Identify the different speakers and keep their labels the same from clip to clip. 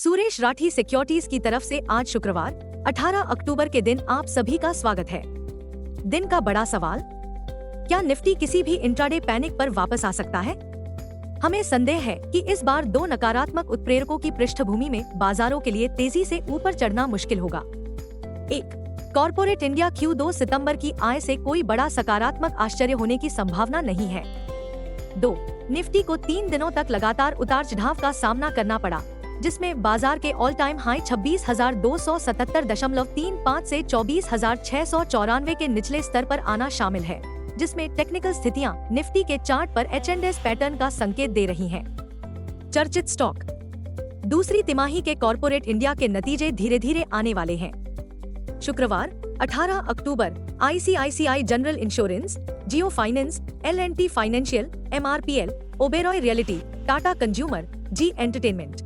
Speaker 1: Suresh Rathi securities की तरफ से आज शुक्रवार 18 अक्टूबर के दिन आप सभी का स्वागत है। दिन का बड़ा सवाल, क्या निफ्टी किसी भी इंट्राडे पैनिक पर वापस आ सकता है? हमें संदेह है कि इस बार दो नकारात्मक उत्प्रेरकों की पृष्ठभूमि में बाजारों के लिए तेजी से ऊपर चढ़ना मुश्किल होगा। 1. कॉर्पोरेट इंडिया Q2 सितंबर की आय से कोई बड़ा सकारात्मक आश्चर्य होने की संभावना नहीं है। 2. निफ्टी को 3 दिनों तक लगातार उतार चढ़ाव का सामना करना पड़ा, जिसमें बाजार के ऑल टाइम हाई 26,277.35 से 24,694 के निचले स्तर पर आना शामिल है, जिसमें टेक्निकल स्थितियां निफ्टी के चार्ट पर H&S पैटर्न का संकेत दे रही हैं। चर्चित स्टॉक, दूसरी तिमाही के कॉर्पोरेट इंडिया के नतीजे धीरे धीरे आने वाले हैं। शुक्रवार 18 अक्टूबर ICICI general insurance, Jio finance, L&T financial, MRPL, Oberoi realty, Tata consumer, Zee entertainment.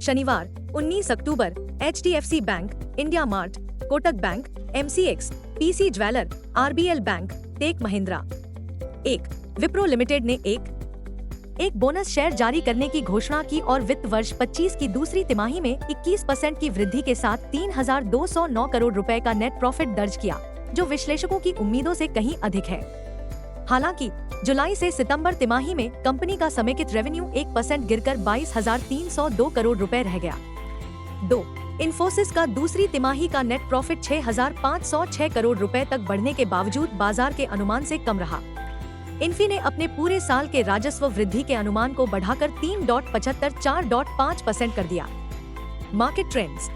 Speaker 1: शनिवार 19 अक्टूबर HDFC bank, India mart, Kotak bank, MCX, PC jeweller, RBL bank, tech Mahindra. 1. Wipro limited ने एक बोनस शेयर जारी करने की घोषणा की और वित्त वर्ष 25 की दूसरी तिमाही में 21% की वृद्धि के साथ 3,209 करोड़ रुपए का नेट प्रॉफिट दर्ज किया, जो विश्लेषकों की उम्मीदों से कहीं अधिक है। हालांकि जुलाई से सितंबर तिमाही में कंपनी का समेकित रेवेन्यू 1% गिरकर 22,302 करोड़ रुपए रह गया। 2. इन्फोसिस का दूसरी तिमाही का नेट प्रॉफिट 6,506 करोड़ रुपए तक बढ़ने के बावजूद बाजार के अनुमान से कम रहा। इन्फी ने अपने पूरे साल के राजस्व वृद्धि के अनुमान को बढ़ाकर 3.75-4.5% कर दिया। मार्केट ट्रेंड्स,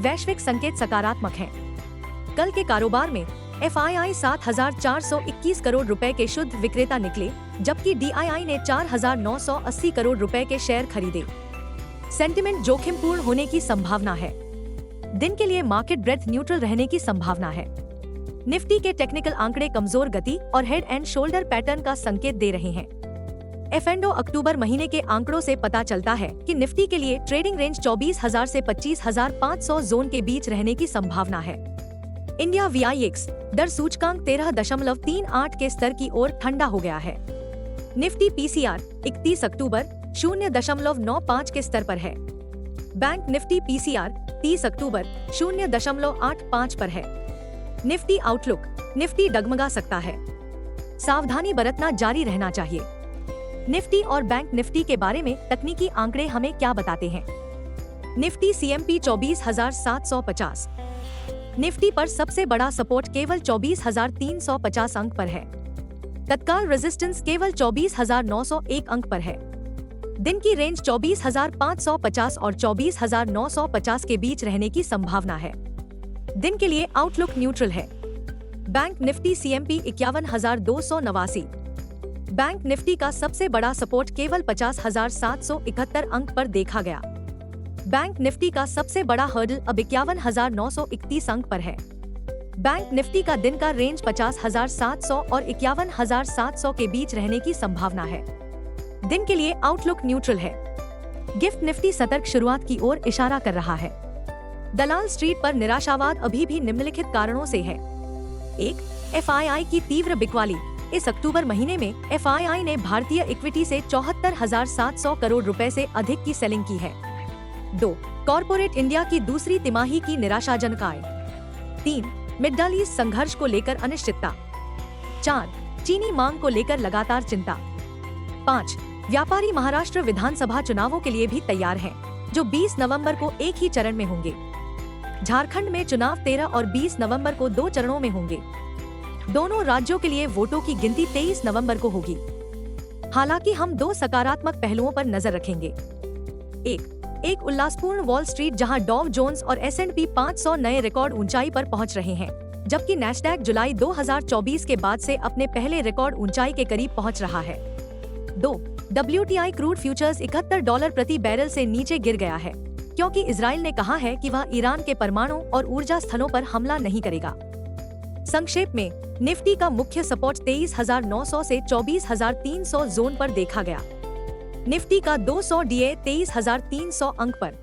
Speaker 1: वैश्विक संकेत सकारात्मक हैं। कल के कारोबार में FII 7,421 करोड़ रुपए के शुद्ध विक्रेता निकले, जबकि DII ने 4,980 करोड़ रुपए के शेयर खरीदे। सेंटिमेंट जोखिमपूर्ण होने की संभावना है। दिन के लिए मार्केट ब्रेथ न्यूट्रल रहने की संभावना है। निफ्टी के टेक्निकल आंकड़े कमजोर गति और हेड एंड शोल्डर पैटर्न का संकेत दे रहे हैं। F&O अक्टूबर महीने के आंकड़ों से पता चलता है कि निफ्टी के लिए ट्रेडिंग रेंज 24,000 से 25,500 जोन के बीच रहने की संभावना है। इंडिया VIX दर सूचकांक 13.38 के स्तर की ओर ठंडा हो गया है। निफ्टी PCR 31 अक्टूबर 0.95 के स्तर पर है। बैंक निफ्टी PCR 30 अक्टूबर 0.85 पर है। निफ्टी आउटलुक, निफ्टी डगमगा सकता है, सावधानी बरतना जारी रहना चाहिए। निफ्टी और बैंक निफ्टी के बारे में तकनीकी आंकड़े हमें क्या बताते हैं? निफ्टी CMP 24,750, निफ्टी पर सबसे बड़ा सपोर्ट केवल 24,350 अंक पर है। तत्काल रेजिस्टेंस केवल 24,901 अंक पर है। दिन की रेंज 24,550 और 24,950 के बीच रहने की संभावना है। दिन के लिए आउटलुक न्यूट्रल है। Bank Nifty CMP 51,289, bank Nifty का सबसे बड़ा सपोर्ट केवल 50,771 अंक पर देखा गया। बैंक निफ्टी का सबसे बड़ा हर्डल अब 51,931 अंक पर है। बैंक निफ्टी का दिन का रेंज 50,700 और 51,700 के बीच रहने की संभावना है। दिन के लिए आउटलुक न्यूट्रल है। गिफ्ट निफ्टी सतर्क शुरुआत की ओर इशारा कर रहा है। दलाल स्ट्रीट पर निराशावाद अभी भी निम्नलिखित कारणों से है। 1. FII की तीव्र बिकवाली। इस अक्टूबर महीने में FII ने भारतीय इक्विटी से 74,700 करोड़ रुपए से अधिक की सेलिंग की है। 2. कॉर्पोरेट इंडिया की दूसरी तिमाही की निराशाजनक आय। 3. मिडल ईस्ट संघर्ष को लेकर अनिश्चितता। 4. चीनी मांग को लेकर लगातार चिंता। 5. व्यापारी महाराष्ट्र विधानसभा चुनावों के लिए भी तैयार हैं, जो 20 नवंबर को एक ही चरण में होंगे। झारखंड में चुनाव 13 और 20 नवंबर को 2 चरणों में होंगे। दोनों राज्यों के लिए वोटों की गिनती 23 नवंबर को होगी। हालांकि हम 2 सकारात्मक पहलुओं पर नजर रखेंगे। एक उल्लासपूर्ण वॉल स्ट्रीट, जहां डॉव जोन्स और S&P 500 नए रिकॉर्ड ऊंचाई पर पहुंच रहे हैं, जबकि नैस्डैक जुलाई 2024 के बाद से अपने पहले रिकॉर्ड ऊंचाई के करीब पहुंच रहा है। 2. WTI क्रूड फ्यूचर्स $71 प्रति बैरल से नीचे गिर गया है, क्योंकि इजराइल ने कहा है कि वह ईरान के परमाणु और ऊर्जा स्थलों पर हमला नहीं करेगा। संक्षेप में, निफ्टी का मुख्य सपोर्ट 23,900 से 24,300 जोन पर देखा गया। निफ्टी का 200 DA 23,300 अंक पर